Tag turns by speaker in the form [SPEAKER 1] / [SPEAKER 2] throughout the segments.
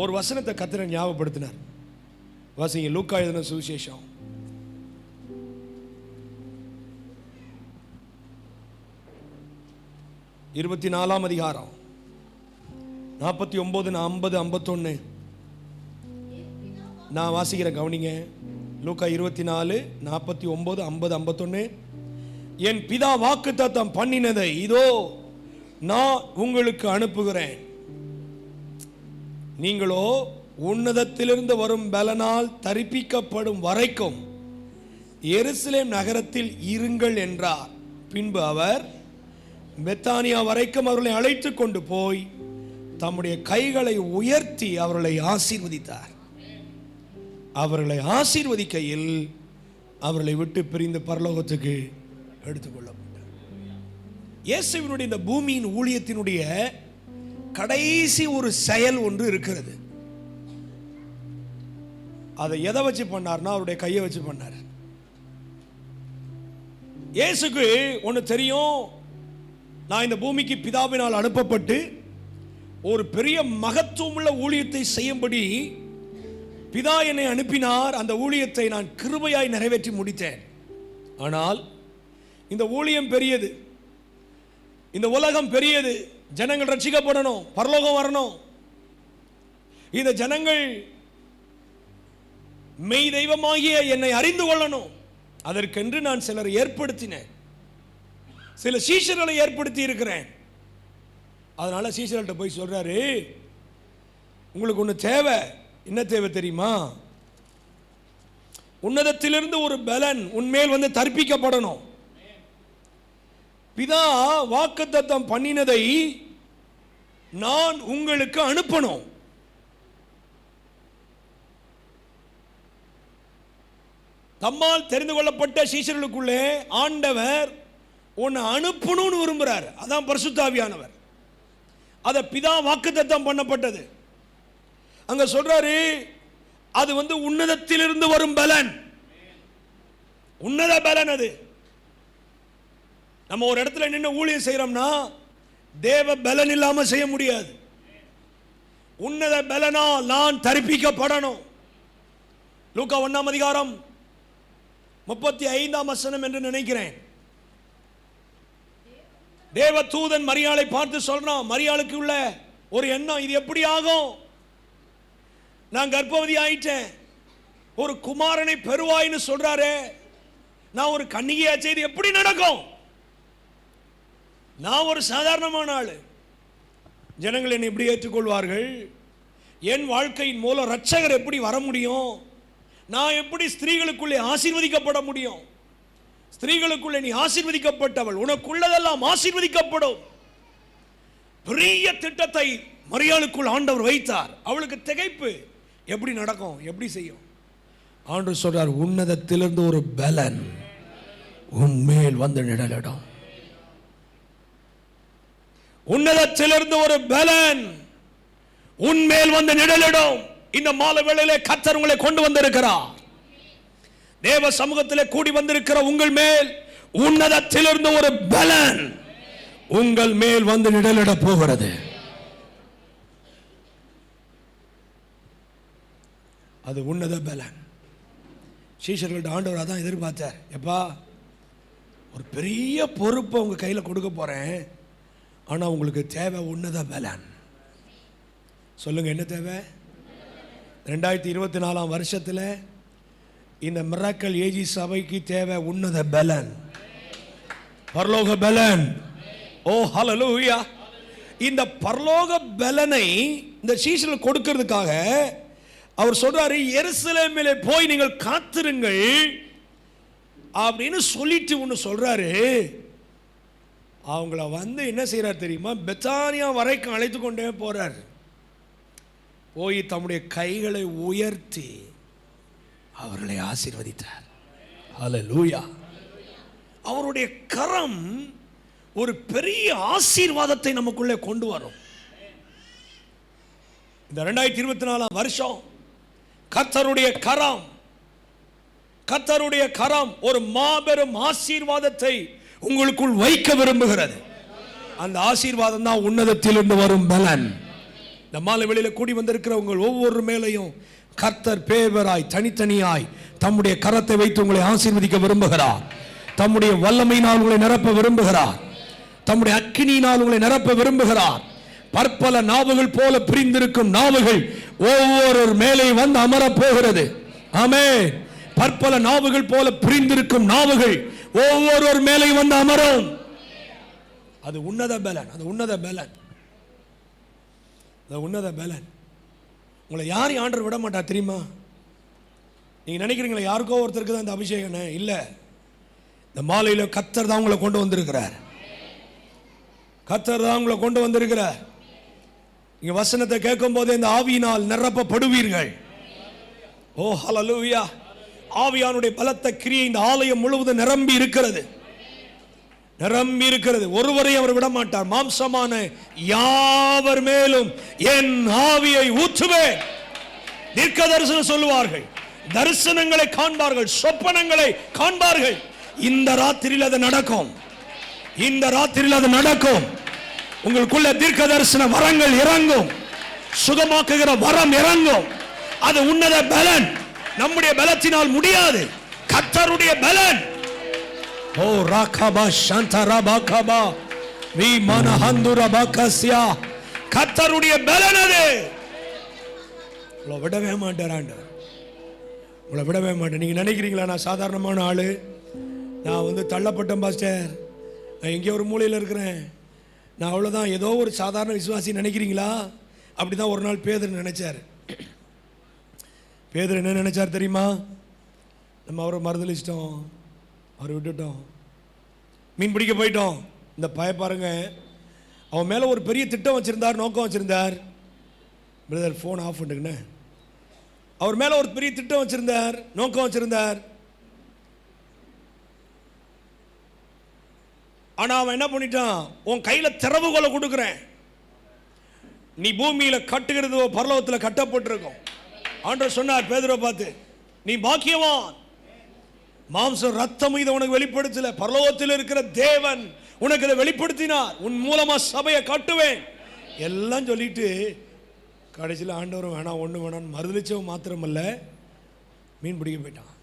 [SPEAKER 1] ஒரு வசனத்தை கர்த்தர் ஞாபகப்படுத்தினார். வாசிங்க, லூக்கா எழுதின சுவிசேஷம் 24ஆம் அதிகாரம் 49, 50, 51 நான் வாசிக்கிறேன், கவனிங்க. லூக்கா 24, 49, 50, 51. என் பிதா வாக்குத்தத்தம் பண்ணினதை இதோ நான் உங்களுக்கு அனுப்புகிறேன். நீங்களோ உன்னதத்திலிருந்து வரும் பலனால் தரிப்பிக்கப்படும் வரைக்கும் எருசலேம் நகரத்தில் இருங்கள் என்றார். பின்பு அவர் பெத்தானியா வரைக்கும் அவர்களை அழைத்து கொண்டு போய் தம்முடைய கைகளை உயர்த்தி அவர்களை ஆசீர்வதித்தார். அவர்களை ஆசீர்வதிக்கையில் அவர்களை விட்டு பிரிந்து பரலோகத்துக்கு எடுத்துக்கொள்ளப்பட்டார். இயேசுவினுடைய இந்த பூமியின் ஊழியத்தினுடைய கடைசி ஒரு செயல் ஒன்று இருக்கிறது. அதை எதை வச்சு பண்ணார்னா அவருடைய கையை வச்சு பண்ணார். இயேசுக்கு ஒன்று தெரியும், நான் இந்த பூமிக்கு பிதாவினால் அனுப்பப்பட்டு ஒரு பெரிய மகத்துவமுள்ள ஊழியத்தை செய்யும்படி பிதா என்னை அனுப்பினார். அந்த ஊழியத்தை நான் கிருபையாய் நிறைவேற்றி முடித்தேன். ஆனால் இந்த ஊழியம் பெரியது, இந்த உலகம் பெரியது, ஜனங்கள் ரட்சிக்கப்படணும், பரலோகம் வரணும், இந்த ஜனங்கள் மெய் தெய்வமாகிய என்னை அறிந்து கொள்ளணும். அதற்கென்று நான் சிலர் ஏற்படுத்தினேன், சில சீஷர்களை ஏற்படுத்தி இருக்கிறேன். அதனால சீஷர்கள்ட்ட போய் சொல்றாரு, உங்களுக்கு ஒன்று தேவை. என்ன தேவை தெரியுமா? உன்னதத்திலிருந்து ஒரு பலன் உன்மேல் வந்து தரிப்பிக்கப்படணும். பிதா வாக்குத்தத்தம் பண்ணினதை நான் உங்களுக்கு அனுப்பணும். தம்மால் தெரிந்து கொள்ளப்பட்ட சீஷர்களுக்குள்ளே ஆண்டவர் உன்னை அனுப்பணும்னு விரும்புகிறார். அதான் பரிசுத்த ஆவியானவர். அதை பிதா வாக்குத்தத்தம் பண்ணப்பட்டது. அங்க சொல்றாரு, அது வந்து உன்னதத்திலிருந்து வரும் பலன், உன்னத பலன். அது நம்ம ஒரு இடத்துல நின்று ஊழியம் செய்யறோம்னா தேவ பலன் இல்லாம செய்ய முடியாது. உன்னத பலனால் நான் தரிப்பிக்கப்படணும். லூக்கா 1ஆம் அதிகாரம் 35ஆம் வசனம் என்று நினைக்கிறேன். தேவ தூதன் மரியாளை பார்த்து சொல்றான், மரியாளுக்கு உள்ள ஒரு எண்ணம், இது எப்படி ஆகும்? நான் கர்ப்பவதி ஆயிட்டேன், ஒரு குமாரனை பெறுவாய்னு சொல்றாரு, நான் ஒரு கன்னிகையா செய்து எப்படி நடக்கும்? நான் ஒரு சாதாரணமான ஆளு, ஜனங்கள் என்னை எப்படி ஏற்றுக்கொள்வார்கள்? என் வாழ்க்கையின் மூலம் ரட்சகர் எப்படி வர முடியும்? நான் எப்படி ஸ்திரீகளுக்குள்ளே ஆசீர்வதிக்கப்பட முடியும்? ஸ்திரீகளுக்குள்ளே நீ ஆசீர்வதிக்கப்பட்டவள், உனக்குள்ளதெல்லாம் ஆசீர்வதிக்கப்படும். பெரிய திட்டத்தை மரியாளுக்குள் ஆண்டவர் வைத்தார். அவளுக்கு திகைப்பு, எப்படி நடக்கும், எப்படி செய்யும்? ஆண்டவர் சொல்றார், உன்னதத்திலிருந்து ஒரு பலன் உன்மேல் வந்து நிழலிடும். உன்னதத்திலிருந்து ஒரு பலன் உன்மேல் வந்து நிழலிடும். இந்த மாலை வேளையிலே கர்த்தர் உங்களை கொண்டு வந்திருக்கிறார். தேவ சமூகத்திலே கூடி வந்திருக்கிற உங்கள் மேல் உன்னதத்திலிருந்து ஒரு பலன் உங்கள் மேல் வந்து நிழலிட போகிறது. அது உன்னத பலன். சீஷர்கள்ட்ட ஆண்டவர் அதான் எதிர்பார்த்தார். எப்பா, ஒரு பெரிய பொறுப்பை உங்க கையில் கொடுக்க போறேன், ஆனா உங்களுக்கு தேவை உன்னத பலன். சொல்லுங்க, என்ன தேவை? 2024ஆம் வருஷத்துல இந்த மிராக்கிள் ஏஜி சபைக்கு தேவை உன்னத பலன், பரலோக பலன். ஓ ஹல்லேலூயா! இந்த பரலோக பலனை இந்த சீஷர்கள் கொடுக்கிறதுக்காக அவர் சொல்றாரு, எருசலேமிலே போய் நீங்கள் காத்திருங்கள் அப்படின்னு சொல்லிட்டு ஒன்று சொல்றாரு. அவங்கள வந்து என்ன செய்யறார் தெரியுமா? பெத்தானியா வரைக்கும் அழைத்து கொண்டே போறார். போய் தம்முடைய கைகளை உயர்த்தி அவர்களை ஆசீர்வதித்தார். ஹல்லேலூயா! அவருடைய கரம் ஒரு பெரிய ஆசீர்வாதத்தை நமக்குள்ளே கொண்டு வரும். இந்த 2024ஆம் வருஷம் கர்த்தருடைய கரம் ஒரு மாபெரும் ஆசீர்வாதத்தை உங்களுக்குள் வைக்க விரும்புகிறது. அந்த ஆசீர்வாதம் தான் உன்னதத்திலிருந்து வரும் பலன். இந்த மாலை வேளையில கூடி வந்திருக்கிற உங்கள் ஒவ்வொரு மேலையும் கர்த்தர் பேராய் தனித்தனியாய் தம்முடைய கரத்தை வைத்து உங்களை ஆசீர்வதிக்க விரும்புகிறார். தம்முடைய வல்லமையினால் உங்களை நிரப்ப விரும்புகிறார். தம்முடைய அக்கினியினால் உங்களை நிரப்ப விரும்புகிறார். பற்பல நாவுகள் போல பிரிந்திருக்கும் நாவுகள் ஒவ்வொரு மேலே வந்து அமரப் போகிறது. ஆமென். பற்பல நாவுகள் போல பிரிந்திருக்கும் நாவுகள் ஒவ்வொரு மேலே வந்து அமரும். அது உன்னத பலன். அது உன்னத பலன். அது உன்னத பலன். உங்களை யாரையும் ஆண்டவர் விட மாட்டா தெரியுமா? நீங்க நினைக்கிறீங்களா யாருக்கோ ஒருத்தருக்கு தான் இந்த அபிஷேகம்? இல்ல, இந்த மாலையில கர்த்தர் தான் உங்களை கொண்டு வந்திருக்கிறார். கர்த்தர் தான் உங்களை கொண்டு வந்திருக்கிறார். நீங்க வசனத்தை கேட்கும் போது இந்த ஆவியினால் நிரப்பப்படுவீர்கள். ஓ ஹல்லேலூயா. ஆவியானுடைய பலத்த கிரியை இந்த ஆலயம் முழுவதும் நிரம்பி இருக்கிறது. நிரம்பி இருக்கிறது. ஒருவரையும் அவர் விட மாட்டார். மாம்சமான யாவர் மேலும் என் ஆவியை ஊற்றுவேன். தீர்க்க தரிசனம் சொல்லுவார்கள், தரிசனங்களை காண்பார்கள், சொப்பனங்களை காண்பார்கள். இந்த ராத்திரியில் அது நடக்கும். இந்த ராத்திரியில் அது நடக்கும். உங்களுக்குள்ள தீர்க்க தரிசன வரங்கள் இறங்கும். சுகமாக்குகிற வரம் இறங்கும். அது உன்னத பலன். நம்முடைய பலத்தினால் முடியாது. கர்த்தருடைய பலன். ஓ ராகபா சாந்தரபாகபா வி மனஹந்துரபாகஸ்யா. கர்த்தருடைய பலன் அது. உங்களை விடவே மாட்டார் ஆண்டவர். உங்களை விடவே மாட்டேன். நீங்க நினைக்கிறீங்களா நான் சாதாரணமான ஆளு, நான் தள்ளப்பட்டேன் பாஸ்டர், நான் எங்கேயோ ஒரு மூலையில் இருக்கிறேன், நான் அவ்வளோதான் ஏதோ ஒரு சாதாரண விசுவாசி நினைக்கிறீங்களா? அப்படிதான் ஒரு நாள் பேதுரு நினைச்சார். பேதுரு என்ன நினைச்சார் தெரியுமா? நம்ம அவரை மறுதலிச்சிட்டோம், அவரை விட்டுட்டோம், மீன் பிடிக்க போயிட்டோம். இந்த பாருங்க, அவன் மேலே ஒரு பெரிய திட்டம் வச்சிருந்தார், நோக்கம் வச்சிருந்தார். பிரதர் ஃபோன் ஆஃப் பண்ணுங்கண்ணே. அவர் மேலே ஒரு பெரிய திட்டம் வச்சிருந்தார், நோக்கம் வச்சிருந்தார். ஆனா அவன் என்ன பண்ணிட்டான்? உன் கையில திறவுகோலை கொடுக்குறேன், நீ பூமியில கட்டுகிறது பரலோகத்தில் கட்டப்பட்டிருக்கும். ஆண்டவர் சொன்னார் பேதுருவை பார்த்து, நீ பாக்கியவான், மாம்சம் ரத்தம் இதை உனக்கு வெளிப்படுத்தல, பரலோகத்தில் இருக்கிற தேவன் உனக்கு இதை வெளிப்படுத்தினார், உன் மூலமா சபையை கட்டுவேன் எல்லாம் சொல்லிட்டு கடைசியில் ஆண்டவரும் வேணாம் ஒன்று வேணான்னு மறுதளிச்சவன் மாத்திரமல்ல, மீன் பிடிக்க போயிட்டான்.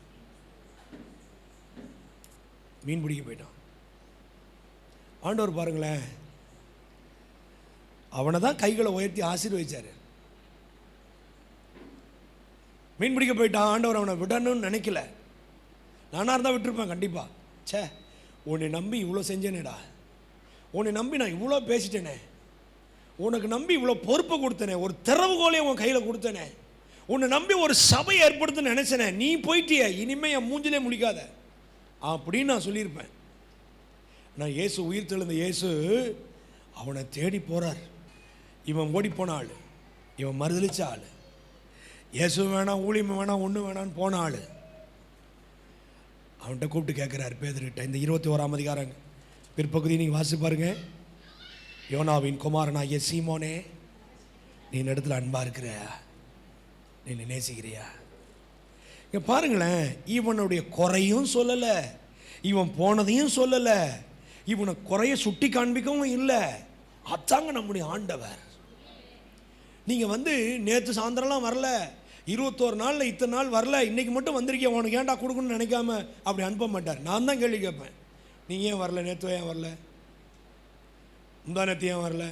[SPEAKER 1] மீன் பிடிக்க போயிட்டான். ஆண்டவர் பாருங்களேன், அவனை தான் கைகளை உயர்த்தி ஆசீர்வதிச்சாரு. மீன் பிடிக்க போயிட்டான். ஆண்டவர் அவனை விடணும்னு நினைக்கல. நானாக இருந்தால் விட்டுருப்பேன் கண்டிப்பா. சே, உன்னை நம்பி இவ்வளோ செஞ்சேனேடா, உன்னை நம்பி நான் இவ்வளோ பேசிட்டேனே, உனக்கு நம்பி இவ்வளோ பொறுப்பை கொடுத்தனே, ஒரு திறவுகோலையும் உன் கையில் கொடுத்தனே, உன்னை நம்பி ஒரு சபையை ஏற்படுத்துன்னு நினைச்சனே, நீ போயிட்டிய, இனிமே என் மூஞ்சிலே முடிக்காத அப்படின்னு நான் சொல்லியிருப்பேன். நான் இயேசு உயிர் தெழுந்த இயேசு அவனை தேடி போறார். இவன் ஓடி போன ஆள், இவன் மறுதளிச்ச ஆள், இயேசு வேணாம் ஊழியம் வேணாம் ஒன்று வேணான்னு போன ஆள். அவன்கிட்ட கூப்பிட்டு கேட்குறாரு பேதுருகிட்ட, இந்த 21ஆம் அதிகாரம் பிற்பகுதி நீங்கள் வாசி பாருங்க. யோனாவின் குமாரனாகிய சீமோனே, நீ இந்த இடத்துல அன்பா இருக்கிற, நீ நேசிக்கிறியா? இங்க பாருங்களேன், இவனுடைய குறையும் சொல்லலை, இவன் போனதையும் சொல்லலை, இவனை குறைய சுட்டி காண்பிக்கவும் இல்லை. அதாங்க நம்முடைய ஆண்டவர். நீங்கள் நேற்று சாயந்தரம்லாம் வரல, 21 நாளில் இத்தனை நாள் வரல, இன்னைக்கு மட்டும் வந்திருக்கேன், உனக்கு ஏன்டா கொடுக்கணும்னு நினைக்காம அப்படி அனுப்ப மாட்டார். நான் தான் கேள்வி கேட்பேன், நீங்கள் ஏன் வரல, நேற்று ஏன் வரல, முந்தா நேற்று ஏன் வரல?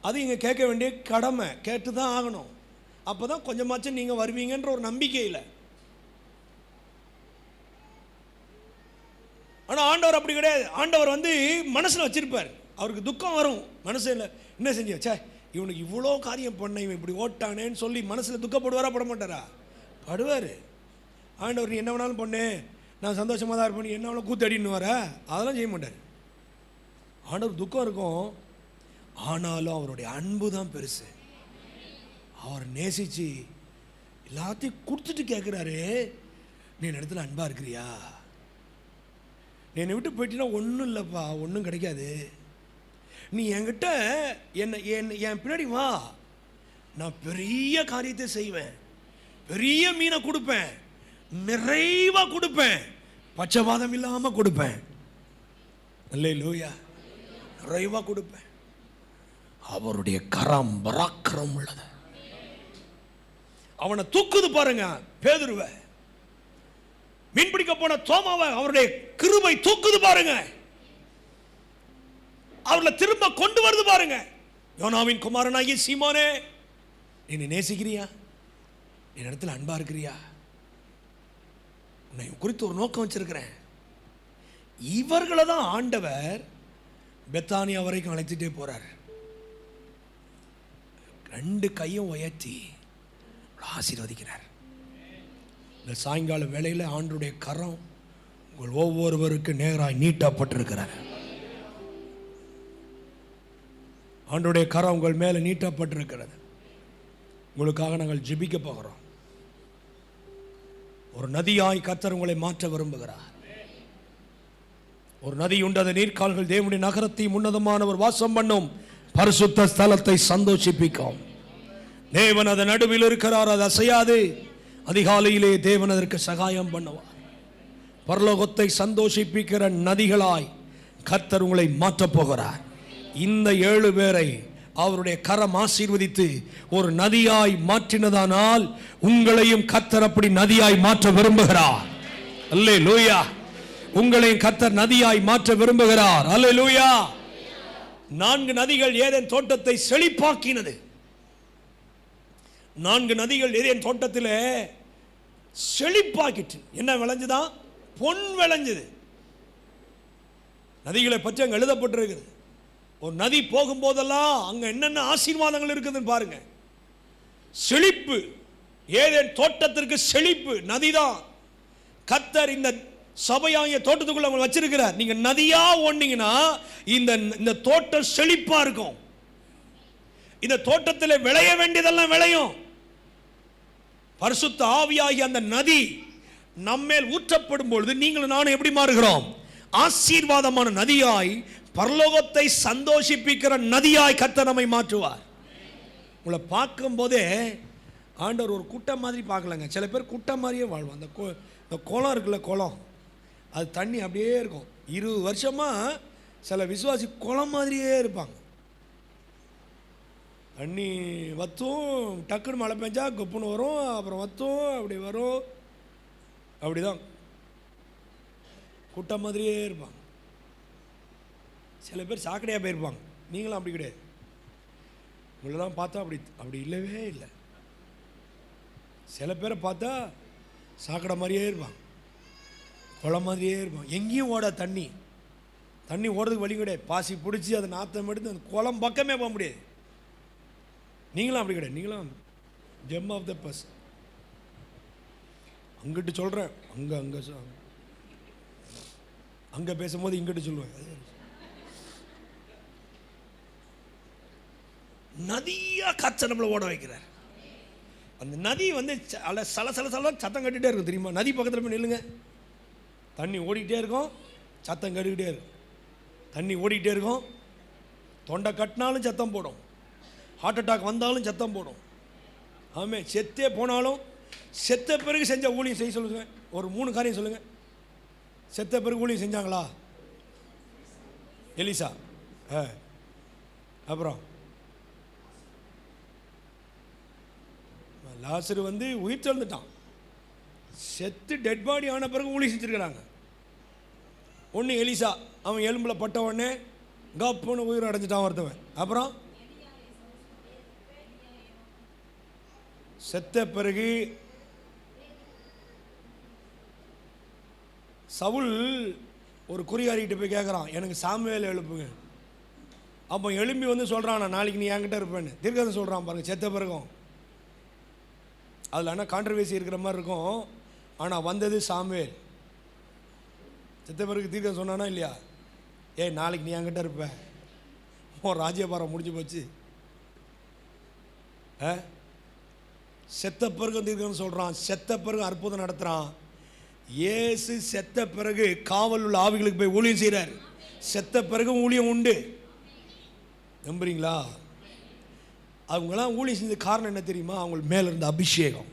[SPEAKER 1] அது இங்கே கேட்க வேண்டிய கடமை, கேட்டு தான் ஆகணும். அப்போ தான் கொஞ்சமாச்சும் நீங்கள் வருவீங்கன்ற ஒரு நம்பிக்கை இல்லை. ஆனால் ஆண்டவர் அப்படி கிடையாது. ஆண்டவர் மனசில் வச்சிருப்பார். அவருக்கு துக்கம் வரும் மனசில், என்ன செஞ்ச, சே இவனுக்கு இவ்வளோ காரியம் பண்ண, இவன் இப்படி ஓட்டானேன்னு சொல்லி மனசில் துக்கப்படுவாரா பட மாட்டாரா? படுவார். ஆண்டவர் நீ என்ன வேணாலும் பண்ணு, நான் சந்தோஷமாக தான் இருப்பேன், என்ன வேணாலும் கூத்தடின்னு வர, அதெல்லாம் செய்ய மாட்டார். ஆண்டவர் துக்கம் இருக்கும், ஆனாலும் அவருடைய அன்பு தான் பெருசு. அவர் நேசிச்சு எல்லாத்தையும் கொடுத்துட்டு கேட்குறாரு, நீ என் இடத்துல அன்பா இருக்கிறியா? நீ என்னை விட்டு போயிட்டீங்கன்னா ஒன்றும் இல்லைப்பா, ஒன்றும் கிடைக்காது, நீ என்கிட்ட என் பின்னாடி வா, நான் பெரிய காரியத்தை செய்வேன், பெரிய மீனை கொடுப்பேன், நிறைவா கொடுப்பேன், பச்சைவாதம் இல்லாமல் கொடுப்பேன், அல்லேலூயா, நிறைவா கொடுப்பேன். அவருடைய கரம் பராக்கிரம் உள்ளது. அவனை தூக்குது பாருங்க, பேதுருவை. மீன்பிடிக்க போன தோமாவை அவருடைய கிருபை தூக்குது பாருங்க, அவர்களை திரும்ப கொண்டு வருது பாருங்க. யோனாவின் குமாரனாகிய சீமோனே, நீ நேசிக்கிறியா? என் இடத்துல அன்பா இருக்கிறியா? உன்னை குறித்து ஒரு நோக்கம் வச்சிருக்கிறேன். இவர்களை தான் ஆண்டவர் பெத்தானியா வரைக்கும் அழைத்துட்டே போறார். 2 கையும் உயர்த்தி ஆசீர்வதிக்கிறார். இந்த சாயங்கால வேளையில் ஆண்டவருடைய கரம் உங்கள் ஒவ்வொருவருக்கு நேராய் நீட்டப்பட்டிருக்கிறார். ஆண்டவருடைய கரம் உங்கள் மேலே நீட்டப்பட்டிருக்கிறது. உங்களுக்காக நாங்கள் ஜெபிக்க போகிறோம். ஒரு நதியாய் கர்த்தர் உங்களை மாற்ற விரும்புகிறார். ஒரு நதி உண்டு, அந்த நீர்க்கால்கள் தேவனுடைய நகரத்தை உன்னதமானவர் வாசம் பண்ணும் பரிசுத்த ஸ்தலத்தை சந்தோஷிப்பிக்கும். தேவன் அதன் நடுவில் இருக்கிறார், அது அசையாது. அதிகாலையிலே தேவன் அதற்கு சகாயம் பண்ணுவார். பரலோகத்தை சந்தோஷிப்பிக்கிற நதிகளாய் கர்த்தர் உங்களை மாற்றப் போகிறார். இந்த 7 பேரை அவருடைய கரம் ஆசீர்வதித்து ஒரு நதியாய் மாற்றினதானால் உங்களையும் கர்த்தர் அப்படி நதியாய் மாற்ற விரும்புகிறார். அல்லேலூயா. உங்களையும் கர்த்தர் நதியாய் மாற்ற விரும்புகிறார். அல்லேலூயா. 4 நதிகள் ஏதேன் தோட்டத்தை செழிப்பாக்கினது. 4 நதிகள் ஏதேன் தோட்டத்தில் செழிப்பாக்கிட்டு என்ன விளைஞ்சுதான்? பொன் விளைஞ்சது. நதிகளை பற்றி அங்கே எழுதப்பட்டிருக்கிறது. ஒரு நதி போகும்போதெல்லாம் அங்கே என்னென்ன ஆசீர்வாதங்கள் இருக்குதுன்னு பாருங்க. செழிப்பு, ஏதேன் தோட்டத்திற்கு செழிப்பு நதிதான். கர்த்தர் இந்த சபையாகிய தோட்டத்துக்குள்ள அவங்க வச்சிருக்கிறார். நீங்க நதியா ஓடினீங்கன்னா இந்த தோட்டம் செழிப்பா இருக்கும். இந்த தோட்டத்தில் விளைய வேண்டியதெல்லாம் விளையும். பரிசுத்த ஆவியாகிய அந்த நதி நம்மேல் ஊற்றப்படும் பொழுது நீங்களும் நானும் எப்படி மாறுகிறோம்? ஆசீர்வாதமான நதியாய், பரலோகத்தை சந்தோஷிப்பிக்கிற நதியாய் கர்த்தர் நம்மை மாற்றுவார். உங்களை பார்க்கும் போதே ஆண்டவர் ஒரு குட்டம் மாதிரி பார்க்கலங்க. சில பேர் குட்டம் மாதிரியே வாழ்வான். அந்த குளம் இருக்குல்ல, குளம், அது தண்ணி அப்படியே இருக்கும். 20 வருஷமா சில விசுவாசி குளம் மாதிரியே இருப்பாங்க. தண்ணி வத்தும், டக்குன்னு மழை பெஞ்சா கொப்புன்னு வரும், அப்புறம் வத்தும், அப்படி வரும். அப்படிதான் கூட்டம் மாதிரியே இருப்பாங்க. சில பேர் சாக்கடையாக போயிருப்பாங்க. நீங்களும் அப்படி கிடையாது. உங்களெல்லாம் பார்த்தா அப்படி இல்லவே இல்லை. சில பேரை பார்த்தா சாக்கடை மாதிரியே இருப்பாங்க, குளம் மாதிரியே இருப்பாங்க. எங்கேயும் ஓட தண்ணி ஓடுறதுக்கு வழி கிடையாது. பாசி பிடிச்சி அதை நாற்றம் எடுத்து அந்த குளம் பக்கமே போக முடியாது. நீங்களும் அப்படி கிடையாது. நீங்களும் ஜெம் ஆஃப் த பர்சன். அங்கிட்டு சொல்கிறேன், அங்கே பேசும்போது இங்கிட்டு சொல்லுவேன். நதியா கர்த்தர் நம்மளை ஓட வைக்கிறார். அந்த நதி சல சல சல சத்தம் கட்டிகிட்டே இருக்கும் தெரியுமா? நதி பக்கத்தில் போய் நில்லுங்க, தண்ணி ஓடிக்கிட்டே இருக்கும், சத்தம் கட்டிக்கிட்டே இருக்கும். தண்ணி ஓடிக்கிட்டே இருக்கும், தொண்டை கட்டினாலும் சத்தம் போடும், ஹார்ட் அட்டாக் வந்தாலும் சத்தம் போடும். ஆமே, செத்தே போனாலும் செத்த பிறகு செஞ்ச ஊழியம் செய்ய சொல்லுங்க. ஒரு 3 காரியம் சொல்லுங்க. செத்த பிறகு ஊழியம் செஞ்சாங்களா? எலிசா. அப்புறம் லாசரு உயிர் தெழுந்துட்டான். செத்து டெட் பாடி ஆன பிறகு ஊழியம் செஞ்சுருக்கிறாங்க. ஒன்று எலிசா, அவன் எலும்பில் பட்ட உடனே கப்புன்னு உயிர் அடைஞ்சிட்டான் ஒருத்தவன். அப்புறம் செத்த பிறகு சவுல் ஒரு குறியாரிக்கிட்ட போய் கேட்குறான், எனக்கு சாமுவேல் எழுப்புங்க. அப்போ எழும்பி சொல்கிறான், நான் நாளைக்கு நீ என்கிட்ட இருப்பேன்னு. தீர்க்கதரிசனம் சொல்கிறான் பாருங்க. செத்த பிறகும் அதில் ஆனால் கான்ட்ரவர்சி இருக்கிற மாதிரி இருக்கும். ஆனால் வந்தது சாமுவேல். செத்த பிறகு தீர்க்கதரிசனம் சொன்னானா இல்லையா? நாளைக்கு நீ என்கிட்ட இருப்ப, உன் ராஜ்யபாரம் முடிஞ்சு போச்சு. செத்த பிறகு தீர்க்கதரிசனம் சொல்கிறான். செத்த பிறகு அற்புதம் நடத்துகிறான். இயேசு செத்த பிறகு காவல் உள்ள ஆவிகளுக்கு போய் ஊழியம் செய்கிறார். செத்த பிறகு ஊழியம் உண்டு. நம்புறீங்களா? அவங்களாம் ஊழியம் செஞ்ச காரணம் என்ன தெரியுமா? அவங்க மேல இருந்த அபிஷேகம்.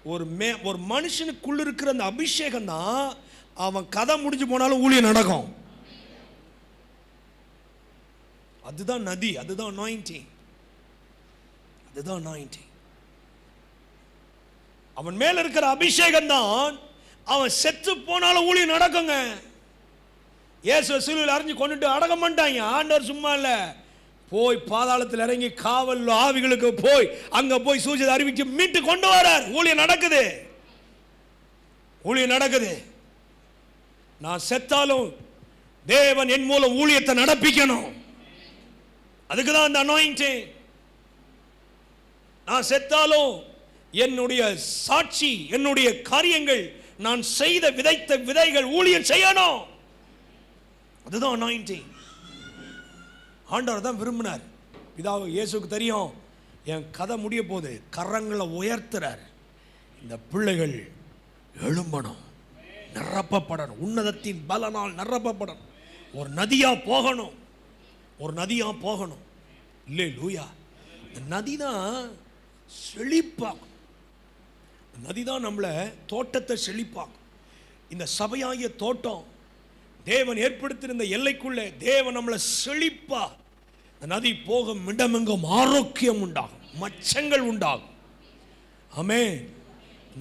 [SPEAKER 1] ஒரு மனுஷனுக்குள்ள இருக்கிற அந்த அபிஷேகம் தான் அவன் கதை முடிஞ்சு போனாலும் ஊழியம் நடக்கும். அதுதான் நதி, அதுதான் அனாயிண்டிங், அதுதான் அனாயிண்டிங். அவன் மேல இருக்கிற அபிஷேகம் தான் அவன் செத்து போனாலும் ஊழியம் நடக்குங்க. இயேசு சிலுவையில் அறைஞ்சு கொண்டுட்டு அடக்கம் பண்ணிட்டாங்க. ஆண்டவர் சும்மா இல்ல, போய் பாதாளத்தில் இறங்கி காவல் ஆவிகளுக்கு போய் அங்க போய் சூழ்ச்சி அறிவிச்சு மீட்டு கொண்டு வரார். ஊழியம் நடக்குது, ஊழியம் நடக்குது. நான் செத்தாலும் தேவன் என் மூலம் ஊழியத்தை நடப்பிக்கணும். அதுக்கு தான் அந்த அனாயிண்டிங். நான் செத்தாலும் என்னுடைய சாட்சி, என்னுடைய காரியங்கள், நான் செய்த விதைத்த விதைகள் ஊழியம் செய்யணும். அதுதான் அனாயிண்டிங். ஆண்டவர் தான் விரும்பினார். பிதாவு இயேசுக்கு தெரியும் என் கதை முடிய போது, கரங்களை உயர்த்துறார். இந்த பிள்ளைகள் எழும்பணும், நிரப்பப்படணும், உன்னதத்தின் பலனால் நிரப்பப்படணும், ஒரு நதியா போகணும், ஒரு நதியா போகணும். இல்லை லூயா, இந்த நதி தான் செழிப்பாக்கும். நதி தான் நம்மளை தோட்டத்தை செழிப்பாக்கும். இந்த சபையாகிய தோட்டம் தேவன் ஏற்படுத்தியிருந்த எல்லைக்குள்ளே தேவன் நம்மளை செழிப்பா, இந்த நதி போகும் இடமெங்கும் ஆரோக்கியம் உண்டாகும், மச்சங்கள் உண்டாகும். ஆமே.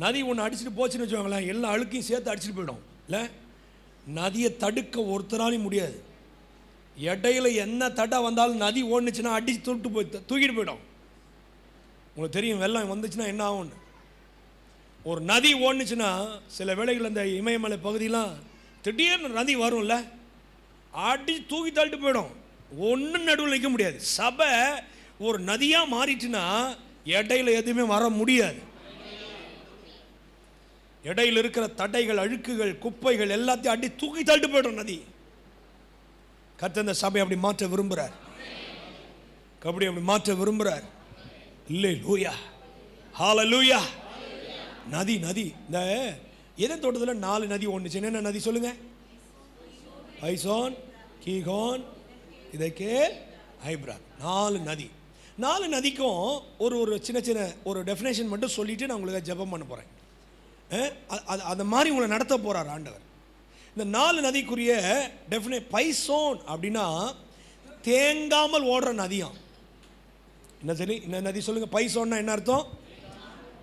[SPEAKER 1] நதி ஒன்று அடிச்சுட்டு போச்சுன்னு வச்சுக்கோங்களேன், எல்லா அழுக்கையும் சேர்த்து அடிச்சுட்டு போயிடும். இல்லை, நதியை தடுக்க ஒருத்தராலையும் முடியாது. இடையில என்ன தடை வந்தாலும் நதி ஓடுச்சுன்னா அடிச்சு தூக்கிட்டு போயிடும். உங்களுக்கு தெரியும் வெள்ளம் வந்துச்சுன்னா என்ன ஆகும்னு. ஒரு நதி ஓடுச்சுன்னா சில வேளைகள் அந்த இமயமலை பகுதியெலாம் திடீர்னு நதி வரும்ல, அடிச்சு தூக்கி தள்ளிட்டு போயிடும். ஒன்றும் நடுவில் நிற்க முடியாது. சபை ஒரு நதியாக மாறிட்டுன்னா இடையில எதுவுமே வர முடியாது. இடையில் இருக்கிற தடைகள், அழுக்குகள், குப்பைகள் எல்லாத்தையும் அடி தூக்கி தள்ளிட்டு போயிடும் நதி. கர்த்தர் இந்த சபை அப்படி மாற்ற விரும்புகிறார், கபடி அப்படி மாற்ற விரும்புகிறார். இல்லை லூயா, ஹalleluya. நதி நதி இந்த எதன் தோட்டத்தில் 4 நதி ஒன்றுச்சு. என்ன நதி சொல்லுங்க? பைசோன், கீகோன், இதேக்கேல், ஐப்ராத். 4 நதி. 4 நதிக்கும் ஒரு சின்ன சின்ன ஒரு டெஃபினேஷன் மட்டும் சொல்லிட்டு நான் உங்களுக்கு ஜெபம் பண்ண போகிறேன். அந்த மாதிரி உங்களை நடத்த போகிறார் ஆண்டவர். இந்த 4 நதிக்குரிய பைசோன் அப்படின்னா தேங்காமல் ஓடுற நதியாம். என்ன சரி, இந்த நதி சொல்லுங்க. பைசோன்னா என்ன அர்த்தம்?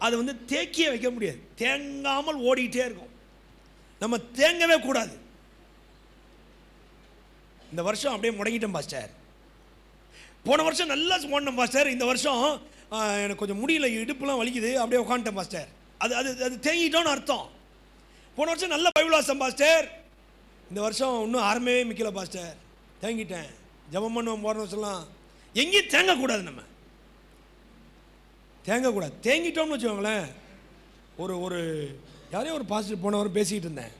[SPEAKER 1] அது வந்து தேக்கியே வைக்க முடியாது, தேங்காமல் ஓடிட்டே இருக்கும். நம்ம தேங்கவே கூடாது. இந்த வருஷம் அப்படியே முடங்கிட்டேன் பாஸ்டர். போன வருஷம் நல்லா ஓடினேன் பாஸ்டர், இந்த வருஷம் எனக்கு கொஞ்சம் முடியல, இடுப்புலாம் வலிக்குது, அப்படியே உட்காந்துட்டேன் பாஸ்டர். அது அது அது தேங்கிட்டோன்னு அர்த்தம். போன வருஷம் நல்ல பைபிள் வாசம் பாஸ்டர், இந்த வருஷம் இன்னும் ஆரம்பமே மிக்கல பாஸ்டர், தேங்கிட்டேன். ஜெபம் பண்ணுவோம் போன வருஷம்லாம். எங்கேயும் தேங்கக்கூடாது, நம்ம தேங்கக்கூடாது. தேங்கிட்டோம்னு வச்சுக்கோங்களேன். ஒரு யாரையும் ஒரு பாஸ்டர் போன வாரம் பேசிக்கிட்டு இருந்தேன்.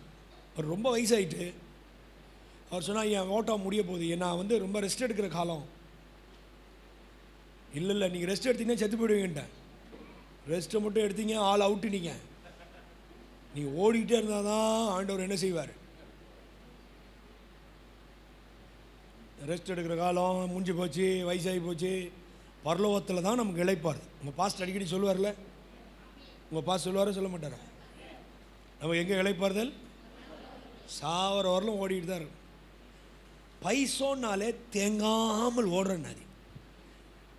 [SPEAKER 1] அவர் ரொம்ப வயசாகிட்டு அவர் சொன்னால், என் ஓட்டம் முடிய போகுது, நான் வந்து ரொம்ப ரெஸ்ட் எடுக்கிற காலம். இல்லை நீங்கள் ரெஸ்ட் எடுத்தீங்கன்னா செத்து போயிடுவீங்கன்ட்டேன். ரெஸ்ட்டை மட்டும் எடுத்தீங்க ஆள் அவுட்டு. நீங்கள் ஓடிக்கிட்டே இருந்தால் தான் ஆண்டவர் என்ன செய்வார்? ரெஸ்ட் எடுக்கிற காலம் முடிஞ்சு போச்சு, வயசாகி போச்சு. பரலோகத்தில் தான் நமக்கு இளைப்பார். உங்கள் பாஸ்ட் அடிக்கடி சொல்லுவார்ல, உங்கள் பாஸ்ட் சொல்லுவார சொல்ல மாட்டாரா? நம்ம எங்கே இளைப்பாறுதல்? சாவர வரலும் ஓடிக்கிட்டு தான் இருக்கும். பைசோன்னாலே தேங்காமல் ஓடுற நதி.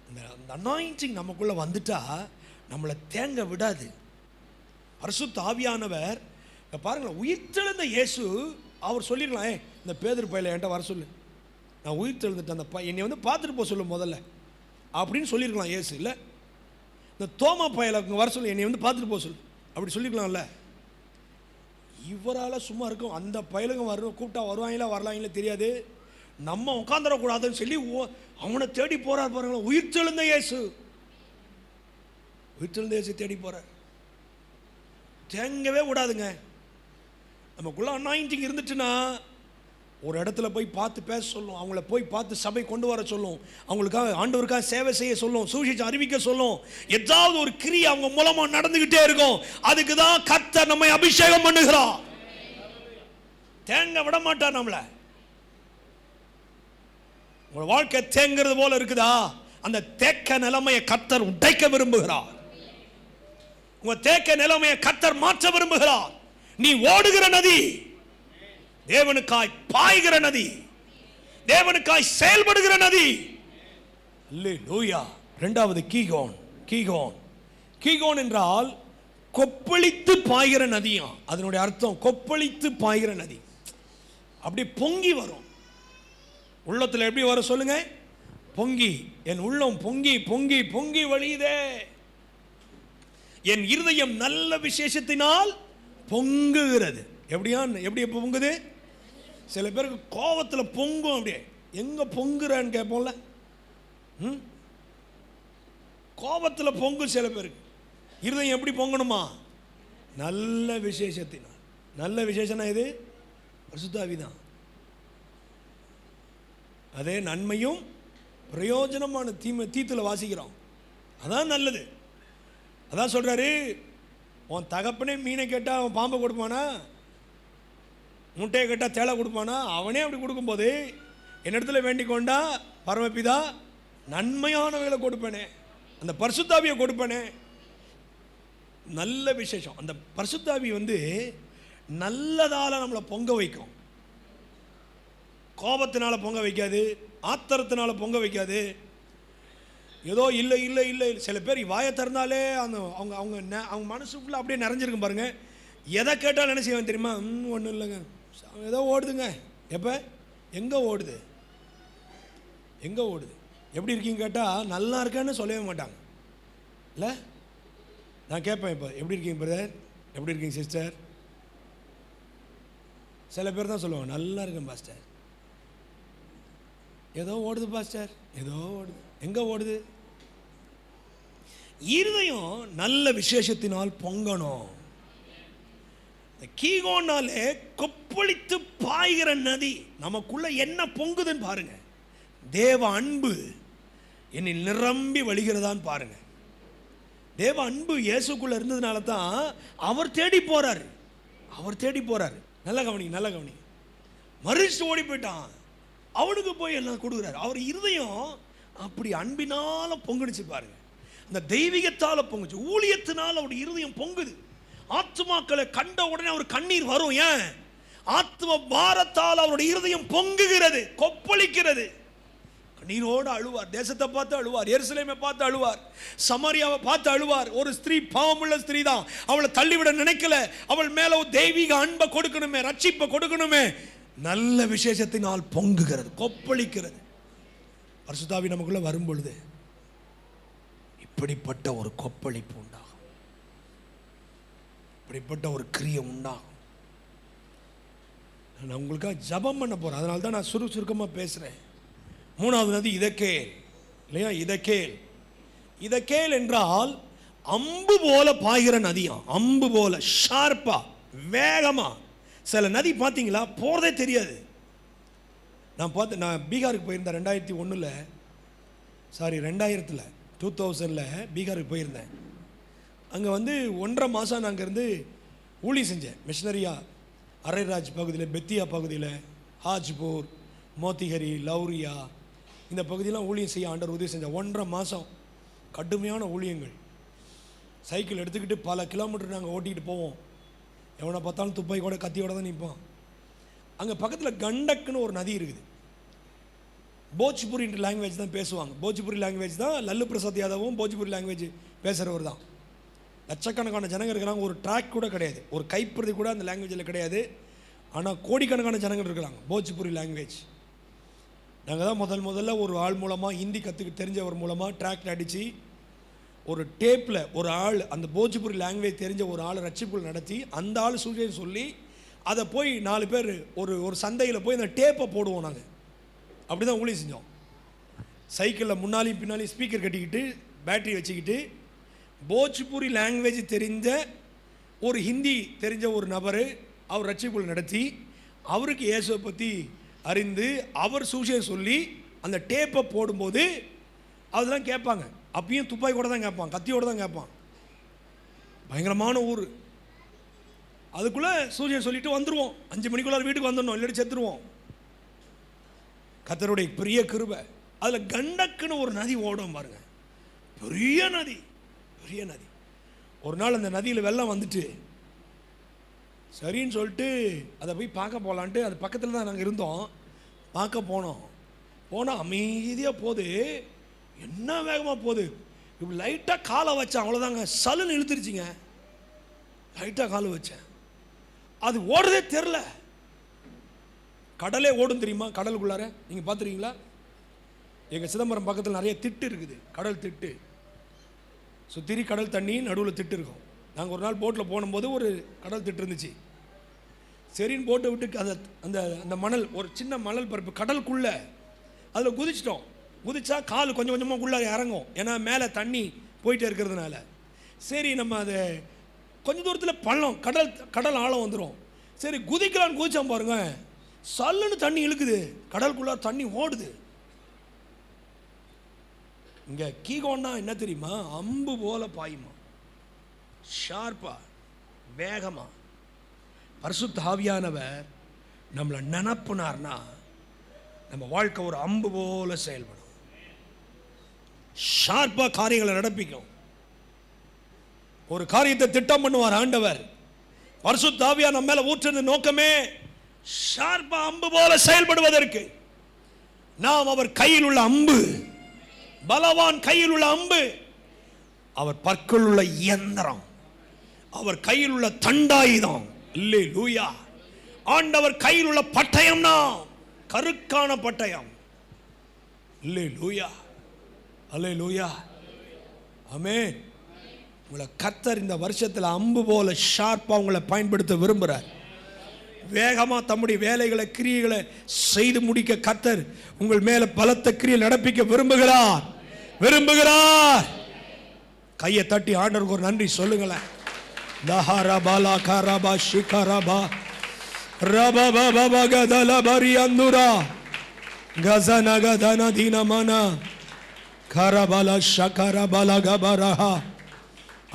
[SPEAKER 1] இந்த அனாயிண்டிங் நமக்குள்ளே வந்துட்டா நம்மளை தேங்க விடாது. பரிசுத்த ஆவியானவர் பாருங்களேன், உயிர்த்தெழுந்த இயேசு அவர் சொல்லிடலாம், இந்த பேதுரு பையில என்கிட்ட வர சொல்லு, நான் உயிர்த்தெழுந்துட்டேன், அந்த என்னை வந்து பார்த்துட்டு போக சொல்லு முதல்ல அப்படின்னு சொல்லியிருக்கலாம் இயேசு. இல்லை, இந்த தோமா பையில வர சொல்லு, என்னை வந்து பார்த்துட்டு போக சொல்லு அப்படி சொல்லியிருக்கலாம்ல. இவரால் சும்மா இருக்கும். அந்த பயிலுங்க வரும், கூப்பிட்டா வருவாங்களா வரலாங்களே தெரியாது, நம்ம உட்காந்துடக்கூடாதுன்னு சொல்லி அவனை தேடி போறார். பாருங்களா, உயிர்த்தெழுந்த இயேசு, உயிர்த்தெழுந்த இயேசு தேடி போறார். தேங்கவே விடாதுங்க. நமக்குள்ள அனாயிண்டிங் இருந்துச்சுன்னா ஒரு இடத்துல போய் பார்த்து பேச சொல்லும், அவங்கள போய் பார்த்து சபை கொண்டு வர சொல்லும், அவங்களுக்காக ஆண்டவருக்காக சேவை செய்ய சொல்லும், சுவிசேஷத்தை அறிவிக்க சொல்லும். ஏதாவது ஒரு கிரியை அவங்க மூலமா நடந்துகிட்டே இருக்கும். அதுக்கு தான் கர்த்தர் நம்மை அபிஷேகம் பண்ணுகிறார். தேங்க விட மாட்டார் நம்மள. உங்க வாழ்க்கை தேங்கிறது போல இருக்குதா? அந்த தேக்க நிலைமையை கர்த்தர் உடைக்க விரும்புகிறார். உங்க தேக்க நிலைமையை கர்த்தர் மாற்ற விரும்புகிறார். நீ ஓடுகிற நதி, தேவனுக்காய் பாய்கிற நதி, தேவனுக்காய் செயல்படுகிற நதி. அல்லேலூயா. இரண்டாவது கீகோன். கீகோன் கீகோன் என்றால் கொப்பளித்து பாய்கிற நதியா. அதனுடைய அர்த்தம் கொப்பளித்து பாய்கிற நதி. அப்படி பொங்கி வரும். உள்ளத்தில் எப்படி வர சொல்லுங்க? பொங்கி. என் உள்ளம் பொங்கி பொங்கி பொங்கி வழியுதே. என் இருதயம் நல்ல விசேஷத்தினால் பொங்குகிறது. எப்படி பொங்குது? சில பேருக்கு கோபத்தில் பொங்கும். அப்படியே எங்க பொங்குறன்னு கேட்போம்ல. கோபத்தில் பொங்கும் சில பேருக்கு. இருதயம் எப்படி பொங்கணுமா? நல்ல விசேஷத்தினால். நல்ல விசேஷனா இது பரிசுத்த ஆவி தான். அதே நன்மையும் பிரயோஜனமான தீத்துல வாசிக்கிறோம். அதான் நல்லது. அதான் சொல்றாரு, உன் தகப்பனே மீனை கேட்டால் அவன் பாம்பை கொடுப்பானா? முட்டையை கேட்டால் தேளை கொடுப்பானா? அவனே அப்படி கொடுக்கும்போது என்னிடத்துல வேண்டிக் கொண்டா பரமபிதா நன்மையானவைகளை கொடுப்பேனே, அந்த பரிசுத்தாவியை கொடுப்பேனே. நல்ல விசேஷம். அந்த பரிசுத்தாவி நல்லதால நம்மளை பொங்க வைக்கும். கோபத்தினால பொங்க வைக்காது, ஆத்திரத்தினால பொங்க வைக்காது. ஏதோ இல்லை இல்லை இல்லை. சில பேர் வாயை திறந்தாலே அந்த அவங்க அவங்க அவங்க மனசுக்குள்ள அப்படியே நிறைஞ்சிருக்கும் பாருங்க. எதை கேட்டாலும் என்ன செய்வேன் தெரியுமா? ஒன்றும் இல்லைங்க, ஏதோ ஓடுதுங்க. எப்போ எங்கே ஓடுது? எங்கே ஓடுது? எப்படி இருக்கீங்க கேட்டால் நல்லா இருக்கேன்னு சொல்லவே மாட்டாங்க இல்லை. நான் கேட்பேன், இப்போ எப்படி இருக்கீங்க பிரதர், எப்படி இருக்கீங்க சிஸ்டர்? சில பேர் தான் சொல்லுவாங்க நல்லா இருக்கேன் பாஸ்டர். ஏதோ ஓடுது பாஸ்டர், ஏதோ ஓடுது. எங்கே ஓடுது? இருதயம் நல்ல விசேஷத்தினால் பொங்கணும். கீகோனாலே கொப்பளித்து பாய்கிற நதி. நமக்குள்ள என்ன பொங்குதுன்னு பாருங்க. தேவ அன்பு என்னில் நிரம்பி வழிகிறதான்னு பாருங்க. தேவ அன்பு இயேசுக்குள்ள இருந்ததுனால தான் அவர் தேடி போறாரு. அவர் தேடி போறாரு. நல்ல கவனி, நல்ல கவனி. மறிச்சு ஓடி போயிட்டான், அவனுக்கு போய் எல்லாம் கொடுக்குறாரு. அவர் இருதயம் அப்படி அன்பினால பொங்குச்சு பாருங்க. அந்த தெய்வீகத்தால பொங்குச்சு. ஊழியத்தினால அவருடைய இருதயம் பொங்குது. ஆத்துமாக்களை கண்ட உடனே அவர் கண்ணீர் வரும். ஏன்? ஆத்ம பாரத்தால் அவருடைய இருதயம் பொங்குகிறது, கொப்பளிக்கிறது. கண்ணீரோடு அழுவார். தேசத்தை பார்த்து அழுவார், எருசலேமை பார்த்து அழுவார், சமாரியாவை பார்த்து அழுவார். ஒரு ஸ்திரீ, பாவமுள்ள ஸ்திரீ தான், அவளை தள்ளிவிட நினைக்கல. அவள் மேல ஒரு தெய்வீக அன்பை கொடுக்கணுமே, ரட்சிப்பை கொடுக்கணுமே. நல்ல விசேஷத்தினால் பொங்குகிறது, கொப்பளிக்கிறது. பரிசுத்தாவி நமக்குள்ள வரும் பொழுது இப்படிப்பட்ட ஒரு கொப்பளிப்பு உண்டாகும், இப்படிப்பட்ட ஒரு கிரியை உண்டாகும். நான் உங்களுக்காக ஜபம் பண்ண போறேன். அதனால தான் நான் சுருக்கமாக பேசுறேன். மூணாவது நதி இதக்கேல் இல்லையா? இதக்கேல். இதக்கேல் என்றால் அம்பு போல பாய்கிற நதியாம். அம்பு போல ஷார்ப்பா, வேகமா. சில நதி பார்த்தீங்களா, போறதே தெரியாது. நான் பீகாருக்கு போயிருந்தேன் 2000 பீகாருக்கு போயிருந்தேன். அங்கே 1.5 மாதம் நான் அங்கேருந்து ஊழி செஞ்சேன். மிஷனரியா அரைராஜ் பகுதியில், பெத்தியா பகுதியில், ஹாஜ்பூர், மோத்திஹரி, லௌரியா, இந்த பகுதியெலாம் ஊழியம் செய்ய ஆண்டவர் உதவி செஞ்சேன். 1.5 மாதம் கடுமையான ஊழியங்கள். சைக்கிள் எடுத்துக்கிட்டு பல கிலோமீட்டர் நாங்கள் ஓட்டிகிட்டு போவோம். எவனை பார்த்தாலும் துப்பாக்கி கூட கத்தியோட தான் நிற்போம். அங்கே பக்கத்தில் கண்டக்குன்னு ஒரு நதி இருக்குது. போஜ்புரி லாங்குவேஜ் தான் பேசுவாங்க. போஜ்புரி லாங்குவேஜ் தான் லல்லு பிரசாத் யாதவும் போஜ்புரி லாங்குவேஜ் பேசுகிறவர் தான். லட்சக்கணக்கான ஜனங்கள் இருக்கிறாங்க. ஒரு ட்ராக் கூட கிடையாது, ஒரு கைப்பிரதி கூட அந்த லாங்குவேஜில் கிடையாது. ஆனால் கோடிக்கணக்கான ஜனங்கள் இருக்கிறாங்க போஜ்புரி லாங்குவேஜ். நாங்கள் தான் முதல்ல ஒரு ஆள் மூலமாக, ஹிந்தி தெரிஞ்சவர் மூலமாக ட்ராக்ல அடித்து ஒரு டேப்பில் ஒரு ஆள், அந்த போஜ்புரி லாங்குவேஜ் தெரிஞ்ச ஒரு ஆள் ரட்சிப்புகள் நடத்தி, அந்த ஆள் சூழ்நிலை சொல்லி அதை போய் 4 பேர் ஒரு சந்தையில் போய் அந்த டேப்பை போடுவோம். நாங்கள் அப்படி தான் ஊழியம் செஞ்சோம். சைக்கிளில் முன்னாலையும் பின்னாலையும் ஸ்பீக்கர் கட்டிக்கிட்டு, பேட்டரி வச்சுக்கிட்டு, போஜ்புரி லாங்குவேஜ் தெரிஞ்ச ஒரு ஹிந்தி தெரிஞ்ச ஒரு நபர் அவர் ரட்சிப்புகள் நடத்தி, அவருக்கு இயேசுவை பற்றி அறிந்து, அவர் சூழ்ச்சியை சொல்லி அந்த டேப்பை போடும்போது அதெல்லாம் கேட்பாங்க. அப்பயும் துப்பாக்கி கூட தான் கேட்பான், கத்தியோடு தான் கேட்பான். பயங்கரமான ஊர். அதுக்குள்ளே சூரியன் சொல்லிட்டு வந்துடுவோம். 5 மணிக்குள்ளார வீட்டுக்கு வந்துடணும், இல்லாட்டி செத்துருவோம். கர்த்தருடைய பெரிய கிருபை. அதில் கண்டக்குன்னு ஒரு நதி ஓடும் பாருங்க. பெரிய நதி, பெரிய நதி. ஒரு நாள் அந்த நதியில் வெள்ளம் வந்துட்டு, சரின்னு சொல்லிட்டு அதை போய் பார்க்க போகலான்ட்டு, அது பக்கத்தில் தான் நாங்கள் இருந்தோம். பார்க்க போனோம். போனால் அமைதியாக போது, என்ன வேகமாக போகுது. இப்படி லைட்டாக காலை வச்சேன், அவ்வளோதாங்க, சலுன்னு இழுத்துருச்சிங்க. லைட்டாக காலை வச்சேன், அது ஓடுதே தெரில. கடலே ஓடும் தெரியுமா? கடலுக்குள்ளார நீங்கள் பார்த்துருக்கீங்களா? எங்கள் சிதம்பரம் பக்கத்தில் நிறைய திட்டு இருக்குது, கடல் திட்டு. சுத்திரி கடல் தண்ணி, நடுவில் திட்டு இருக்கும். நாங்கள் ஒரு நாள் போட்டில் போகும்போது ஒரு கடல் திட்டு இருந்துச்சு. சரின்னு போட்டை விட்டு அந்த அந்த அந்த மணல், ஒரு சின்ன மணல் பரப்பு கடலுக்குள்ளே, அதில் குதிச்சிட்டோம். குதிச்சா கால் கொஞ்சம் கொஞ்சமாக உள்ளே இறங்கும், ஏன்னா மேலே தண்ணி போயிட்டே இருக்கிறதுனால. சரி, நம்ம அதை கொஞ்சம் தூரத்தில் பள்ளம், கடல் ஆழம் வந்துடும். சரி குதிக்கலான்னு குதிச்சோம் பாருங்க, சல்லுன்னு தண்ணி இழுக்குது, கடலுக்குள்ளே தண்ணி ஓடுது. இங்கே கீகோன்னா என்ன தெரியுமா? அம்பு போல பாயுமா, ஷார்ப்பா, வேகமா. பரிசுத்த ஆவியானவர் நம்மளை நினப்புனார்னா நம்ம வாழ்க்கை ஒரு அம்பு போல செயல்படும். ஷார்ப்பா காரியங்களை நடப்பிக்கும். ஒரு காரியத்தை திட்டம் பண்ணுவார் ஆண்டவர். பரிசுத்த ஆவியா நம்ம மேல ஊற்றுன நோக்கமே ஷார்ப்பா அம்பு போல செயல்படுவதற்கு. நாம் அவர் கையில் உள்ள அம்பு, பலவான் கையில் உள்ள அம்பு, அவர் பற்கள் உள்ள இயந்திரம், அவர் கையில் உள்ள தண்டாயுதம். அல்லேலூயா. ஆண்டவர் கையில் உள்ள பட்டயம்னா கருக்கான பட்டயம். அல்லேலூயா, அல்லேலூயா, ஆமென். உங்களை கர்த்தர் இந்த வருஷத்தில் அம்பு போல ஷார்ப்பா உங்களை பயன்படுத்த விரும்புகிறார். வேகமாக தம்முடைய வேலைகளை, கிரியைகளை செய்து முடிக்க கர்த்தர் உங்கள் மேல பலத்த கிரியை நடப்பிக்க விரும்புகிறார், விரும்புகிறார். கையை தட்டி ஆண்டவருக்கு ஒரு நன்றி சொல்லுங்களேன். தஹரபாலா கரபா ஷிகரபா ரபபபகதலபரி அந்துரா கஸனகதன தினமனா கரபல ஷகரபல கபரஹா.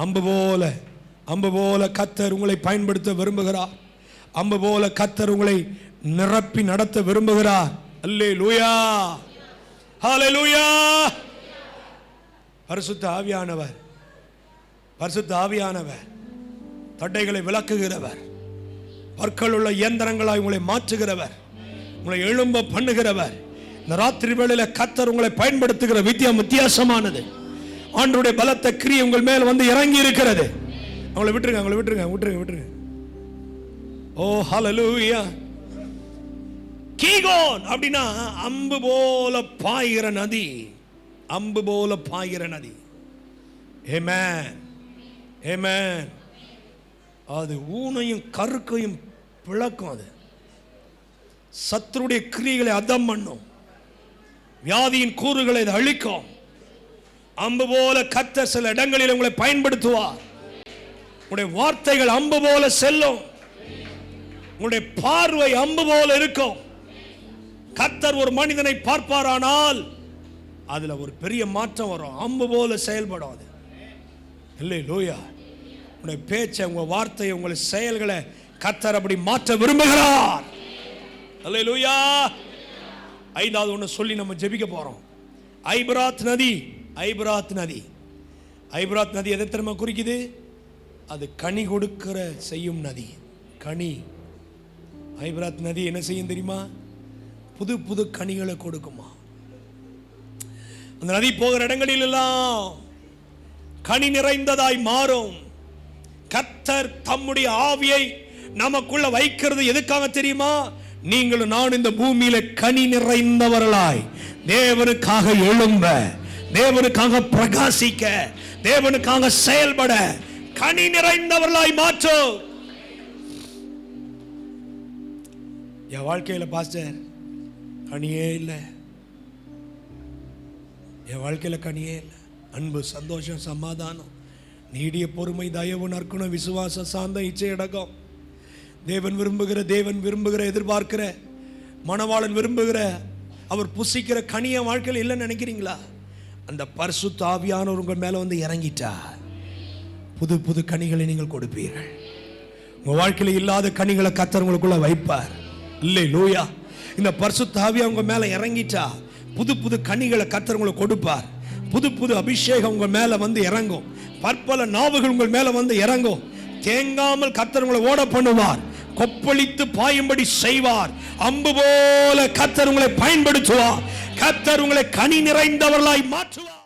[SPEAKER 1] அம்பு போல கர்த்தர் உங்களை பயன்படுத்த விரும்புகிறார். அம்பு போல கர்த்தர் உங்களை நிரப்பி நடத்த விரும்புகிறார். அல்லேலூயா, ஹல்லேலூயா. பரிசுத்த ஆவியானவர் தடைகளை விலக்குகிறவர், பற்கள் உள்ள இயந்திரங்களாய் உங்களை மாற்றுகிறவர், உங்களை எழும்ப பண்ணுகிறவர். இந்த ராத்திரி வேளையில கர்த்தர் உங்களை பயன்படுத்துகிற வித்தியாசமானது. ஆண்டவருடைய பலத்த கிரியை உங்கள் மேல் வந்து இறங்கி இருக்கிறது. அவங்களை விட்டுருங்க. ஓ ஹல்லேலூயா. கீகோன் அப்படின்னா அம்பு போல பாய்கிற நதி, அம்பு போல பாய்கிற நதி. ஆமென், ஆமென். அது ஊனையும் கருக்கையும் பிளக்கும். அது சத்துருடைய கிரியைகளை அதம் பண்ணும், வியாதியின் கூறுகளை அழிக்கும். அம்பு போல கர்த்தர் சில இடங்களில் உங்களை பயன்படுத்துவார். உங்களுடைய வார்த்தைகள் அம்பு போல செல்லும், உங்களுடைய பார்வை அம்பு போல இருக்கும். கர்த்தர் ஒரு மனிதனை பார்ப்பாரானால் அதுல ஒரு பெரிய மாற்றம் வரும். அம்பு போல செயல்படும் அது. அல்லேலூயா. உங்களுடைய பேச்சை, உங்க வார்த்தையை, உங்களுடைய செயல்களை கர்த்தர் அப்படி மாற்ற விரும்புகிறார். அல்லேலூயா. ஐந்தாவது ஒன்று சொல்லி நம்ம ஜெபிக்க போறோம். ஐபிராத் நதி. ஐபிராத் நதி எதை தெரியுமா குறிக்குது? அது கனி கொடுக்கிற செய்யும் நதி. கனி. ஐபிராத் நதி என்ன செய்யும் தெரியுமா? புது புது கனிகளை கொடுக்குமா. அந்த நதி போகிற இடங்களில் எல்லாம் கனி நிறைந்ததாய் மாறும். கர்த்தர் தம்முடைய ஆவியை நமக்குள்ள வைக்கிறது எதுக்காக தெரியுமா? நீங்களும் நான் இந்த பூமியில கனி நிறைந்தவர்களாய் தேவனுக்காக எழும்ப, தேவனுக்காக பிரகாசிக்க, தேவனுக்காக செயல்பட கனி நிறைந்தவர்களாய் மாற்றும். என் வாழ்க்கையில பாஸ்டர் கனியே இல்லை, என் வாழ்க்கையில கனியே இல்லை. அன்பு, சந்தோஷம், சமாதானம், நீடிய பொறுமை, தயவு, நற்குணம், விசுவாச, சாந்தம், இச்சையடக்கம், தேவன் விரும்புகிற எதிர்பார்க்கிற, மணவாளன் விரும்புகிற, அவர் புசிக்கிற கனிய வாழ்க்கையில் இல்லைன்னு நினைக்கிறீங்களா? அந்த பரிசுத்த ஆவியானவர் உங்கள் மேல வந்து இறங்கிட்டா புது புது கனிகளை நீங்கள் கொடுப்பீர்கள். உங்க வாழ்க்கையில் இல்லாத கனிகளை கர்த்தர் உங்களுக்குள்ள வைப்பார். அல்லேலூயா. இந்த பரிசுத்த ஆவியா உங்க மேல இறங்கிட்டா புது புது கனிகளை கர்த்தர் உங்களுக்கு கொடுப்பார். புது புது அபிஷேகம் உங்க மேல வந்து இறங்கும். பற்பல நாவுகள் உங்கள் மேல வந்து இறங்கும். தேங்காமல் கர்த்தர் உங்களை ஓட பண்ணுவார். கொப்பளித்து பாயும்படி செய்வார். அம்பு போல கர்த்தர் உங்களை பயன்படுத்துவார். கர்த்தர் உங்களை கனி நிறைந்தவர்களாய் மாற்றுவார்.